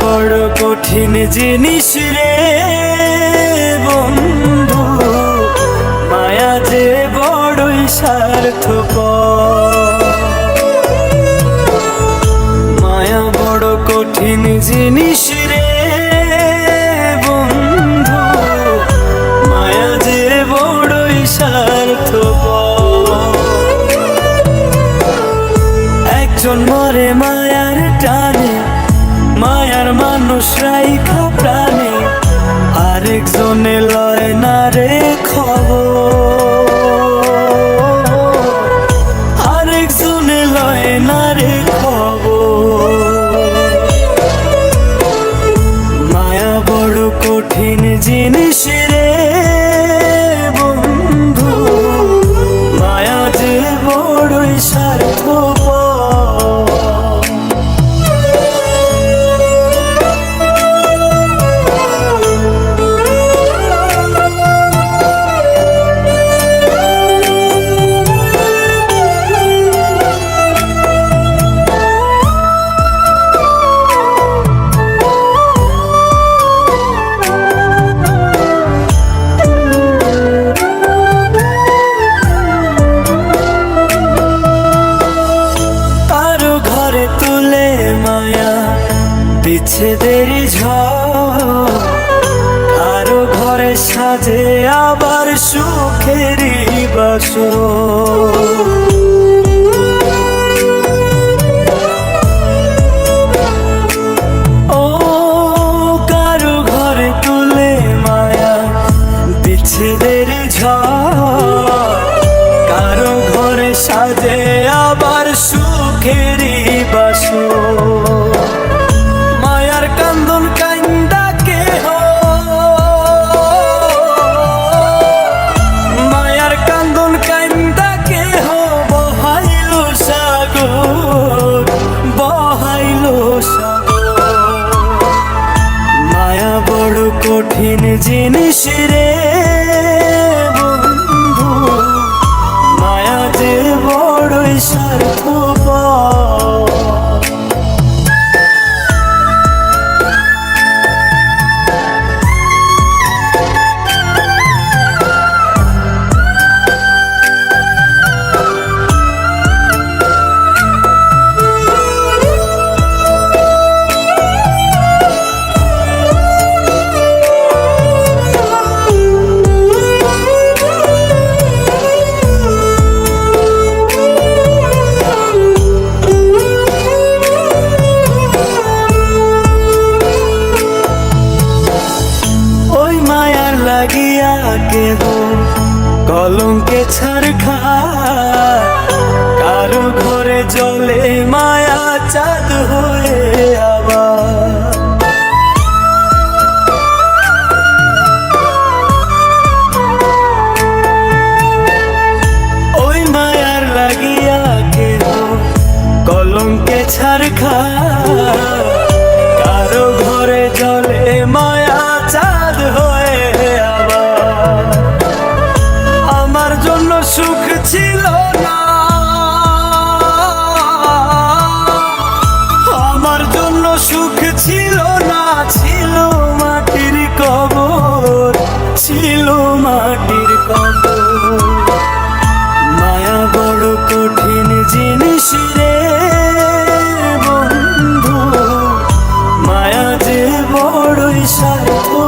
বড় কঠিন জিনিস রে বন্ধু, মায়া যে বড়ই স্বার্থপর। মায়া বড় কঠিন জিনিস রে বন্ধু, মায়া যে বড়ই স্বার্থপর। একজন মরে মায়ার টানে, মায়ার মানুষ রাইখা প্রাণে, আরেকজনে লয় না রে খবর, আরেকজনে লয় না রে খবর। মায়া বড় কঠিন জিনিস রে বন্ধু, মায়া যে বড়ই স্বার্থপর। বিচ্ছেদের ঝড় কারো ঘরে সাজে আবার সুখেরই বাসর। ও কারো ঘরে তুলে মায়া বিচ্ছেদের ঝড়, কারো ঘরে সাজে আবার সুখেরই বাসর। কান্দন কান্দা কেহ, মায়ার কান্দন কান্দা কেহ বহাইল সাগর, বহাইল সাগর। মায়া বড় কঠিন জিনিস রে বন্ধু, মায়া যে বড়ই স্বার্থপর। লাগিয়া কেহ কলঙ্কে ছাড় খায়, কারো ঘরে জলে মায়া চাঁদ হয়ে আবার। ওই মায়ার লাগিয়া কেহ কলঙ্কে ছাড় খায়, কারো ঘরে জলে মায়া চাঁদ হয়ে। আমার জন্য সুখ ছিল না, আমার জন্য সুখ ছিল না, ছিল মাটির কবর, ছিল মাটির কবর। মায়া বড় কঠিন জিনিস রে বন্ধু, মায়া যে বড়ই স্বার্থপর।